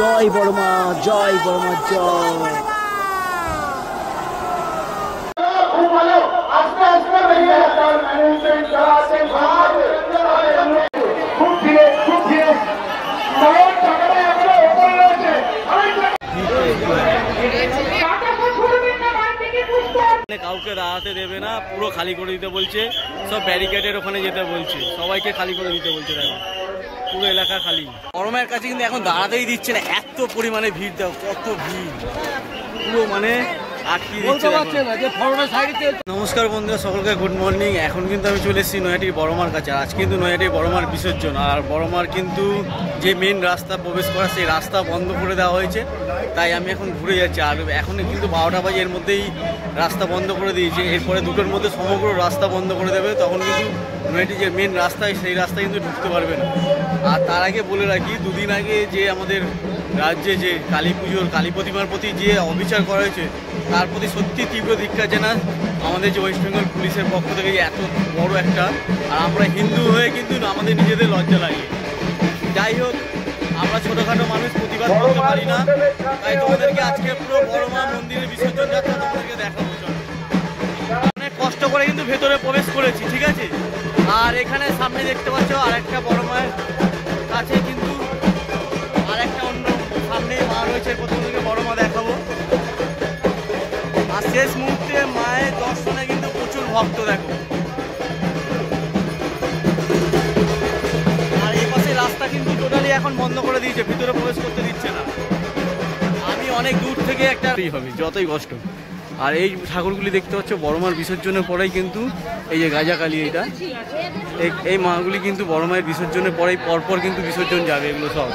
জয় বড়মা, জয় বড়মা, জয়। কাউকে দাঁড়াতে দেবে না, পুরো খালি করে দিতে বলছে, সব ব্যারিকেডের ওখানে যেতে বলছে, সবাইকে খালি করে দিতে বলছে। দেখো পুরো এলাকা খালি। বড়মায়ের কাছে কিন্তু এখন দাঁড়াতেই দিচ্ছে না, এত পরিমাণে ভিড়। দেখো কত ভিড়, পুরো মানে আটকিয়ে দিচ্ছে। নমস্কার বন্ধুরা, সকলকে গুড মর্নিং। এখন কিন্তু আমি চলে এসেছি নৈহাটির বড়মার কাছে। আজ কিন্তু নৈহাটির বড়মার বিসর্জন, আর বড়মার কিন্তু যে মেন রাস্তা প্রবেশ করা সেই রাস্তা বন্ধ করে দেওয়া হয়েছে, তাই আমি এখন ঘুরে যাচ্ছি। আর এখন কিন্তু 12টা বাজে, এর মধ্যেই রাস্তা বন্ধ করে দিয়েছে। এরপরে 2টোর মধ্যে সমগ্র রাস্তা বন্ধ করে দেবে, তখন কিন্তু নৈহাটি যে মেন রাস্তায় সেই রাস্তায় কিন্তু ঢুকতে পারবে না। আর তার আগে বলে রাখি, দুদিন আগে যে আমাদের রাজ্যে যে কালী পুজোর কালী প্রতিমার প্রতি যে অবিচার করা হয়েছে, তার প্রতি সত্যি তীব্র ধিক্কার জানাই আমাদের যে ওয়েস্ট বেঙ্গল পুলিশের পক্ষ থেকে। এত বড় একটা, আর আমরা হিন্দু হয়ে কিন্তু আমাদের নিজেদের লজ্জা লাগে। যাই হোক, আমরা ছোটোখাটো মানুষ, প্রতিবাদ করতে পারি না, তাই তোমাদেরকে আজকে পুরো বড়মা মন্দিরের বিসর্জন যাত্রা তোমাদেরকে দেখাবো। অনেক কষ্ট করে কিন্তু ভেতরে প্রবেশ করেছি, ঠিক আছে। আর এখানে সামনে দেখতে পাচ্ছ আরেকটা বড়মায়ের কাছে কিন্তু আরেকটা অন্য সামনে মা রয়েছে, প্রথমদিকে বড়মা দেখাবো। আর শেষ মুহূর্তে মায়ের দর্শনে কিন্তু প্রচুর ভক্ত। দেখো, আর এই পাশে রাস্তা কিন্তু টোটালি এখন বন্ধ করে দিয়েছে, ভিতরে প্রবেশ করতে দিচ্ছে না। আমি অনেক দূর থেকে একটা হবে যতই কষ্ট। আর এই ঠাকুরগুলি দেখতে পাচ্ছ বড়মার বিসর্জনের পরেই কিন্তু এই যে গাজাকালী, এটা এই মাগুলি কিন্তু বড়মায়ের বিসর্জনের পরেই পরপর কিন্তু বিসর্জন যাবে। এগুলো সব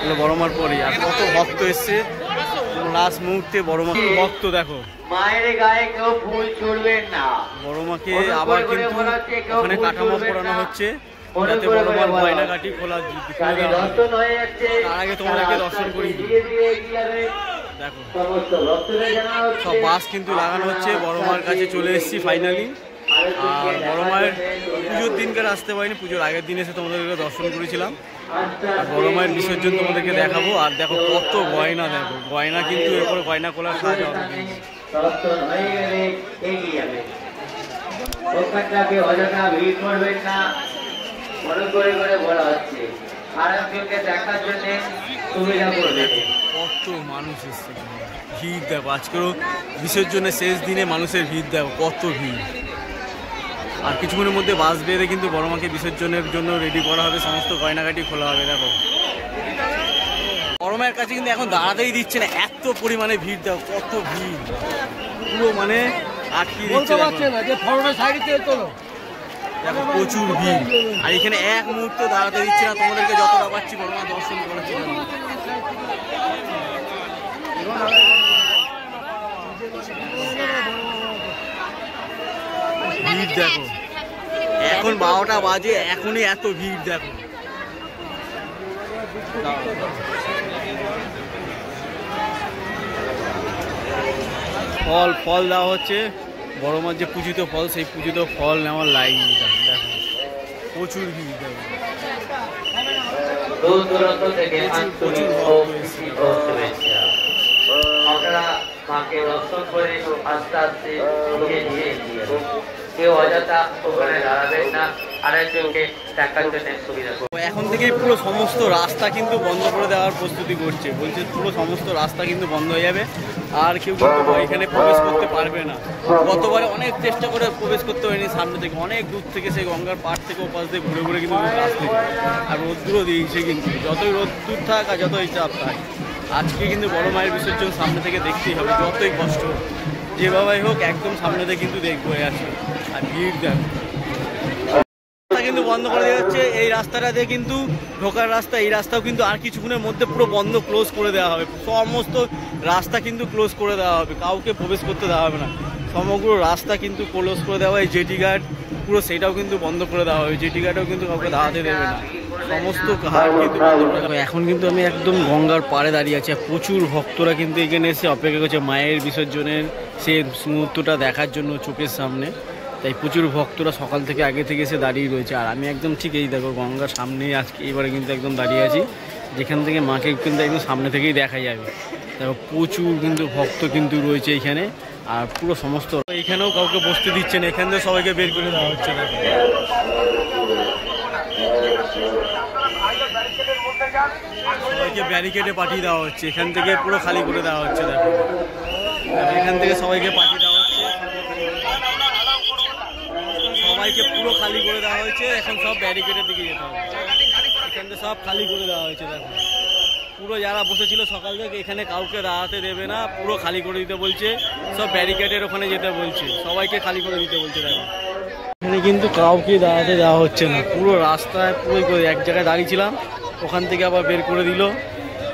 এগুলো বড়মার পরেই। আর কত ভক্ত এসছে লাস্ট মুহূর্তে বড়মা ভক্ত। দেখো মায়ের গায়ে কেউ ফুল ছুড়বেন না। বড়মাকে আবার কিন্তু ওখানে কাঠামো করানো হচ্ছে, যাতে বড়মার গয়নাগাটি খোলা। তার আগে তোমাদেরকে দর্শন করি। দেখো সব বাস কিন্তু লাগানো হচ্ছে। বড়মার কাছে চলে এসেছি ফাইনালি। আর বড়মায়ের পুজোর দিনকার আসতে পারিনি, পুজোর আগের দিন এসে তোমাদেরকে দর্শন করেছিলাম। আর বড়মায়ের বিসর্জন তোমাদেরকে দেখাবো। আর দেখো কত গয়না, দেখো গয়না কিন্তু এরপরে গয়না খোলার কাজ হবে। কত মানুষ এসছে, ভিড় দেখো। আজকেরও বিসর্জনের শেষ দিনে মানুষের ভিড় দেখো, কত ভিড়। আর কিছুক্ষণের মধ্যে বাস বেঁধে কিন্তু বড়মাকে বিসর্জনের জন্য রেডি করা হবে, সমস্ত গয়নাগাটি খোলা হবে। দেখো বড়মায়ের কাছে কিন্তু এখন দাঁড়াতেই দিচ্ছে না, এত পরিমাণে ভিড় দেখো, কত ভিড়, পুরো মানে আটকিয়ে দিচ্ছে। দেখো প্রচুর ভিড়। আর এখানে এক মুহূর্তে দাঁড়াতে দিচ্ছে না, তোমাদেরকে যতটা পাচ্ছি বড়মা দর্শন করেছি। ভিড় দেখো, এখন 12টা বাজে, এখনই এত ভিড়। দেখো ফল দেওয়া হচ্ছে, বড়মার যে পূজিত ফল, সেই পূজিত ফল নেওয়ার লাইন। দেখো প্রচুর ভিড়। দেখো মাকে দর্শন করে আস্তে আস্তে কেউ অযথা ওখানে দাঁড়াবেন না, আরেকজনকে দেখার জন্য সুবিধা। এখন থেকেই পুরো সমস্ত রাস্তা কিন্তু বন্ধ করে দেওয়ার প্রস্তুতি করছে, বলছে পুরো সমস্ত রাস্তা কিন্তু বন্ধ হয়ে যাবে, আর কেউ কিন্তু এখানে প্রবেশ করতে পারবে না। গতবারে অনেক চেষ্টা করে প্রবেশ করতে হয়নি, সামনে থেকে অনেক দূর থেকে সেই গঙ্গার পাড় থেকে ওপাশ দিয়ে ঘুরে ঘুরে কিন্তু আসতে। আর রোদ্দুরও দিয়েছে, কিন্তু যতই রোদ্দুর থাক আর যতই চাপ থাক, আজকে কিন্তু বড় মায়ের বিসর্জন সামনে থেকে দেখতেই হবে, যতই কষ্ট যেভাবেই হোক একদম সামনে থেকে কিন্তু দেখবো। আছে আর ভিড় দেখ কিন্তু বন্ধ করে দেওয়া হচ্ছে। এই রাস্তাটা দিয়ে কিন্তু ঢোকার রাস্তা, এই রাস্তাও কিন্তু আর কিছুক্ষণের মধ্যে পুরো বন্ধ, ক্লোজ করে দেওয়া হবে। সমস্ত রাস্তা কিন্তু ক্লোজ করে দেওয়া হবে, কাউকে প্রবেশ করতে দেওয়া হবে না। সমগ্র রাস্তা কিন্তু ক্লোজ করে দেওয়া হয়। জেটি ঘাট পুরো সেটাও কিন্তু বন্ধ করে দেওয়া হবে, জেটি ঘাটেও কিন্তু কাউকে দাঁড়াতে দেবে না, সমস্ত ঘাট কিন্তু বন্ধ করে দেওয়া হবে। এখন কিন্তু আমি একদম গঙ্গার পাড়ে দাঁড়িয়ে আছি, প্রচুর ভক্তরা কিন্তু এখানে এসে অপেক্ষা করছে মায়ের বিসর্জনের সেই মুহূর্তটা দেখার জন্য চোখের সামনে। তাই প্রচুর ভক্তরা সকাল থেকে আগে থেকে এসে দাঁড়িয়ে রয়েছে। আর আমি একদম ঠিক এই দেখো গঙ্গার সামনেই আজকে এবারে কিন্তু একদম দাঁড়িয়ে আছি। যেখান থেকে মাকে কিন্তু একদম সামনে থেকেই দেখা যাবে। দেখো প্রচুর কিন্তু ভক্ত কিন্তু রয়েছে এখানে, আর পুরো সমস্ত এখানেও কাউকে বসতে দিচ্ছে না, এখান থেকে সবাইকে বের করে দেওয়া হচ্ছে। সবাইকে ব্যারিকেডে পাঠিয়ে দেওয়া হচ্ছে, এখান থেকে পুরো খালি করে দেওয়া হচ্ছে। দেখো এখান থেকে সবাইকে পাঠিয়ে দেওয়া হচ্ছে, সবাইকে পুরো খালি করে দেওয়া হয়েছে। এখন সব ব্যারিকেডের দিকে যেতে হবে, এখান থেকে সব খালি করে দেওয়া হয়েছে। দেখো পুরো যারা বসেছিল সকাল থেকে এখানে কাউকে দাঁড়াতে দেবে না, পুরো খালি করে দিতে বলছে, সব ব্যারিকেডের ওখানে যেতে বলছে, সবাইকে খালি করে দিতে বলছে। দেখো এখানে কিন্তু কাউকে দাঁড়াতে দেওয়া হচ্ছে না, পুরো রাস্তায় পুরোই এক জায়গায় দাঁড়িয়েছিলাম, ওখান থেকে আবার বের করে দিল।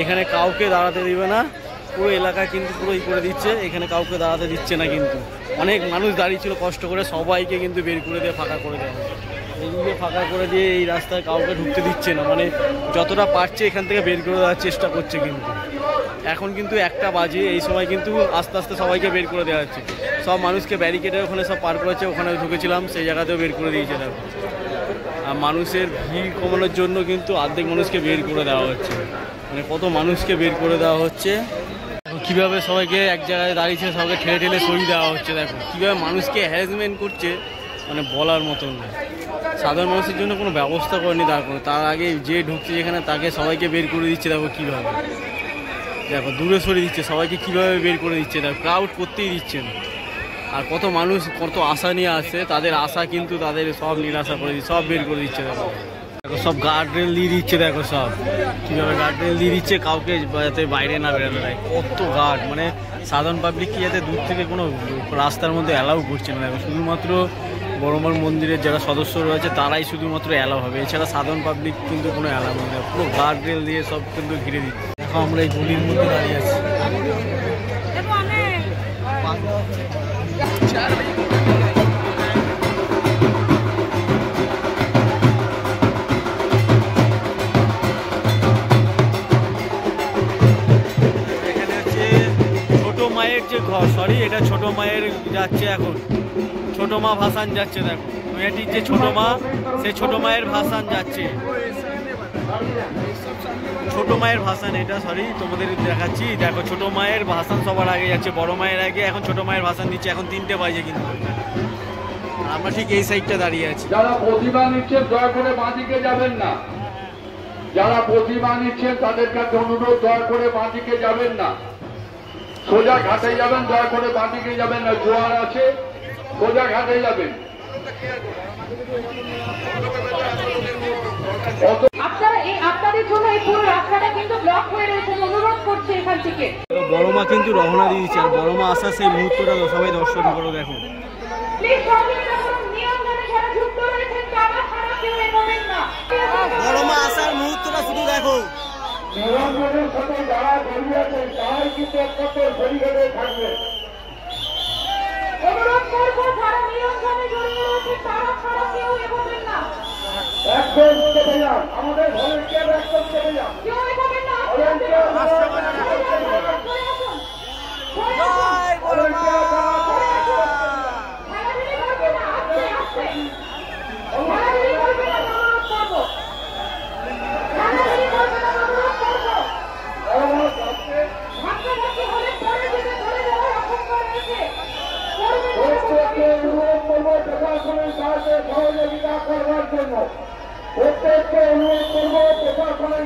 এখানে কাউকে দাঁড়াতে দিবে না, পুরো এলাকায় কিন্তু পুরোই করে দিচ্ছে, এখানে কাউকে দাঁড়াতে দিচ্ছে না। কিন্তু অনেক মানুষ দাঁড়িয়েছিল কষ্ট করে, সবাইকে কিন্তু বের করে দিয়ে ফাঁকা করে দেওয়া হচ্ছে। এইদিকে ফাঁকা করে দিয়ে এই রাস্তায় কাউকে ঢুকতে দিচ্ছে না, মানে যতটা পারছে এখান থেকে বের করে দেওয়ার চেষ্টা করছে। কিন্তু এখন কিন্তু 1টা বাজে, এই সময় কিন্তু আস্তে আস্তে সবাইকে বের করে দেওয়া হচ্ছে। সব মানুষকে ব্যারিকেডের ওখানে সব পার করেছে, ওখানে ঢুকেছিলাম সেই জায়গাতেও বের করে দিয়েছে। দেখো আর মানুষের ভিড় কমানোর জন্য কিন্তু অর্ধেক মানুষকে বের করে দেওয়া হচ্ছে, মানে কত মানুষকে বের করে দেওয়া হচ্ছে। কীভাবে সবাইকে এক জায়গায় দাঁড়িয়েছে সবাইকে ঠেলে ঠেলে সরিয়ে দেওয়া হচ্ছে। দেখো কীভাবে মানুষকে হ্যারাসমেন্ট করছে, মানে বলার মতন না। সাধারণ মানুষের জন্য কোনো ব্যবস্থা করেনি তার কোনো, তার আগে যে ঢুকছে যেখানে তাকে সবাইকে বের করে দিচ্ছে। দেখো কীভাবে, দেখো দূরে সরিয়ে দিচ্ছে সবাইকে, কীভাবে বের করে দিচ্ছে। দেখো ক্রাউড করতেই দিচ্ছে না। আর কত মানুষ কত আশা নিয়ে আসছে, তাদের আশা কিন্তু তাদের সব নিরাশা করে দিচ্ছে, সব বের করে দিচ্ছে। দেখো দেখো সব গার্ড রেল দিয়ে দিচ্ছে, দেখো সব কীভাবে গার্ড রেল দিয়ে দিচ্ছে, কাউকে যাতে বাইরে না বেরোনো যায়। কত গার্ড, মানে সাধারণ পাবলিককে যাতে দূর থেকে কোনো রাস্তার মধ্যে অ্যালাউ করছে না। দেখো শুধুমাত্র বড়মার মন্দিরের যারা সদস্য রয়েছে তারাই শুধুমাত্র অ্যালাউ হবে, এছাড়া সাধারণ পাবলিক কিন্তু কোনো অ্যালাউ নেই। পুরো গার্ড রেল দিয়ে সব কিন্তু ঘিরে দিচ্ছে। দেখো আমরা এই গলির মধ্যে দাঁড়িয়ে আছি। মায়ের যে ঘর, সরি এটা ছোট মায়ের যাচ্ছে, এখন ছোট মা ভাসান যাচ্ছে। দেখো মেয়েটির যে ছোট মা, সেই ছোট মায়ের ভাসান যাচ্ছে, ছোট মায়ের ভাসান এটা, সরি তোমাদের দেখাচ্ছি। দেখো ছোট মায়ের ভাসান সবার আগে যাচ্ছে, বড় মায়ের আগে এখন ছোট মায়ের ভাসান দিচ্ছে। এখন 3টে বাজে, কিন্তু আমরা ঠিক এই সাইডটা দাঁড়িয়ে আছি। যারা প্রতিমা নিচ্ছেন দয়া করে বাঁদিকে যাবেন না, যারা প্রতিমা নিচ্ছেন তাদের কাছে অনুরোধ, দয়া করে বাঁদিকে যাবেন না, সোজা ঘাটে যাবেন, দয়া করে বাঁদিকে যাবেন না, জোয়ার আছে, সোজা ঘাটে যাবেন। আপনাদের জন্য এই পুরো রাস্তাটা কিন্তু ব্লক হয়ে রয়েছে, অনুরোধ করছে এখান থেকে। বড় মা কিন্তু রওনা দিয়ে দিচ্ছে, আর বড় মা আসার সেই মুহূর্তটা সবাই দর্শন করো। দেখো বড় মা আসার মুহূর্তটা শুধু দেখো। নিরঞ্জনের সাথে যারা বেরিয়ে আছেন তারাই কিন্তু একমাত্র ব্যারিকেডে থাকবে। অনুরোধ করবো যারা নিরঞ্জনে জড়িয়ে রয়েছে তারা ছাড়া কেউ এগোবেন না, একদম চেপে যান, আমাদের ভলেন্টিয়ার একদম চেপে যান, কেউ এগোবেন না। প্রশাসনের সাথে সহযোগিতা করবার জন্য প্রত্যেককে অনুরোধ করবো প্রশাসনের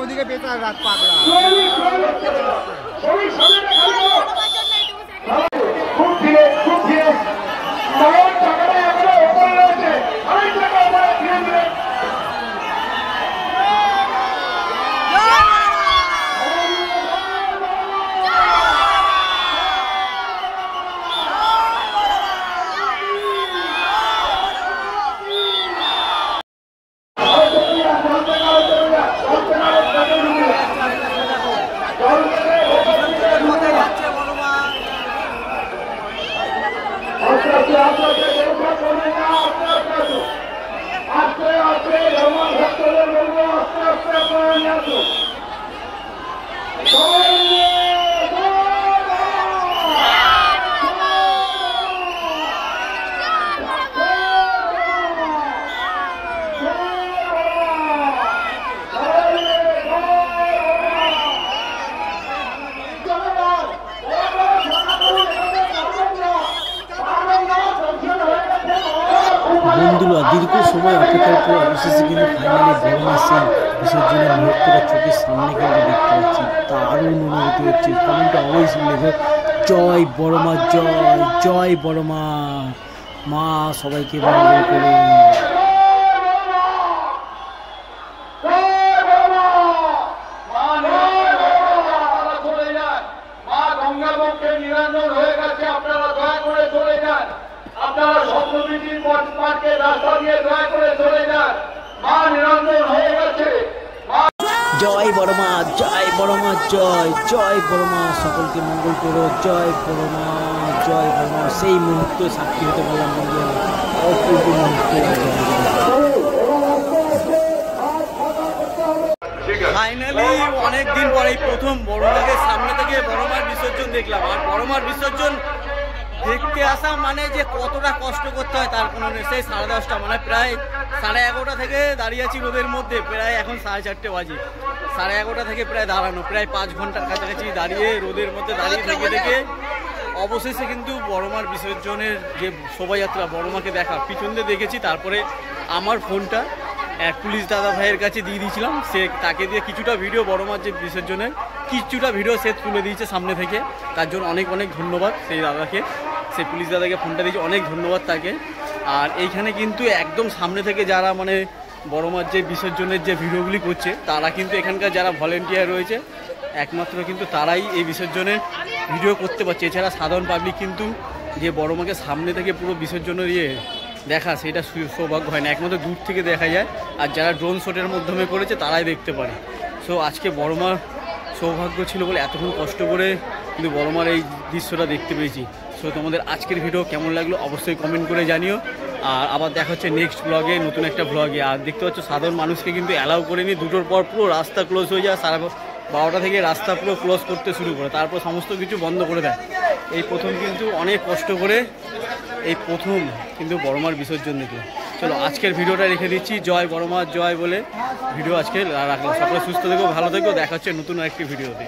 ওদিকে বেতার রাত পাগলা। বন্ধুরা দীর্ঘ সময় অপেক্ষার পর অবশেষে কিন্তু ফাইনালি বড়মা সেই বিসর্জনের মুহূর্তটা চোখের সামনে কিন্তু দেখতে পাচ্ছি। দারুণ অনুভূতি হচ্ছে। কমেন্টে অবশ্যই লেখো জয় বড়মা, জয় জয় বড়মা, মা সবাইকে মঙ্গল করুন। নিরঞ্জন হয়ে গেছে, আপনারা দয়া করে চলে যান। আপনারা সপ্তমীর মাঠকে রাস্তা দিয়ে দয়া করে চলে যান। মা নিরঞ্জন হয়ে গেছে। জয় বড়মা, জয় বড়মা, জয় জয় বড়মা, সকলকে মঙ্গল করো। জয় বড়মা, জয় বড়মা। সেই মুহূর্তে সাক্ষী হতে পারলাম বন্ধুরা, অপূর্ব মুহূর্ত। ফাইনালি অনেকদিন পরে প্রথম বড়মাকে সামনে থেকে বড়মার বিসর্জন দেখলাম। আর বড়মার বিসর্জন দেখতে আসা মানে যে কতটা কষ্ট করতে হয় তার কোনো নেই। সেই 10:30 মানে প্রায় 11:30 থেকে দাঁড়িয়ে আছি রোদের মধ্যে, প্রায় এখন 4:30 বাজে। 11:30 থেকে প্রায় দাঁড়ানো, প্রায় 5 ঘন্টার কাছাকাছি দাঁড়িয়ে রোদের মধ্যে দাঁড়িয়ে থেকে অবশেষে কিন্তু বড়মার বিসর্জনের যে শোভাযাত্রা, বড়মাকে দেখা পিছন দিয়ে দেখেছি। তারপরে আমার ফোনটা এক পুলিশ দাদা ভাইয়ের কাছে দিয়ে দিয়েছিলাম, সে তাকে দিয়ে কিছুটা ভিডিও বড়মার যে বিসর্জনের কিছুটা ভিডিও সে তুলে দিয়েছে সামনে থেকে। তার জন্য অনেক অনেক ধন্যবাদ সেই দাদাকে, সেই পুলিশ দাদাকে ফোনটা দিয়েছে, অনেক ধন্যবাদ তাকে। আর এইখানে কিন্তু একদম সামনে থেকে যারা মানে বড়মার যে বিসর্জনের যে ভিডিওগুলি করছে, তারা কিন্তু এখানকার যারা ভলেন্টিয়ার রয়েছে একমাত্র কিন্তু তারাই এই বিসর্জনের ভিডিও করতে পারছে। এছাড়া সাধারণ পাবলিক কিন্তু যে বড়মাকে সামনে থেকে পুরো বিসর্জনের দেখা, সেটা সৌভাগ্য হয় না, একমাত্র দূর থেকে দেখা যায়। আর যারা ড্রোন শটের মাধ্যমে করেছে তারাই দেখতে পারে। সো আজকে বড়মার সৌভাগ্য ছিল বলে এতক্ষণ কষ্ট করে কিন্তু বড়মার এই দৃশ্যটা দেখতে পেয়েছি। সো তোমাদের আজকের ভিডিও কেমন লাগলো অবশ্যই কমেন্ট করে জানিও। আর আবার দেখা হচ্ছে নেক্সট ব্লগে, নতুন একটা ব্লগে। আর দেখতে পাচ্ছ সাধারণ মানুষকে কিন্তু অ্যালাউ করেনি, 2টোর পর পুরো রাস্তা ক্লোজ হয়ে যায়। 12টা থেকে রাস্তা পুরো ক্লোজ করতে শুরু করে, তারপর সমস্ত কিছু বন্ধ করে দেয়। এই প্রথম কিন্তু অনেক কষ্ট করে এই প্রথম কিন্তু বড়মার বিসর্জন দেখলাম। চলো আজকের ভিডিওটা রেখে দিচ্ছি, জয় বড়মা জয় বলে ভিডিও আজকে রাখলাম। সকলে সুস্থ থেকো, ভালো থেকো, দেখা হচ্ছে নতুন একটি ভিডিওতে।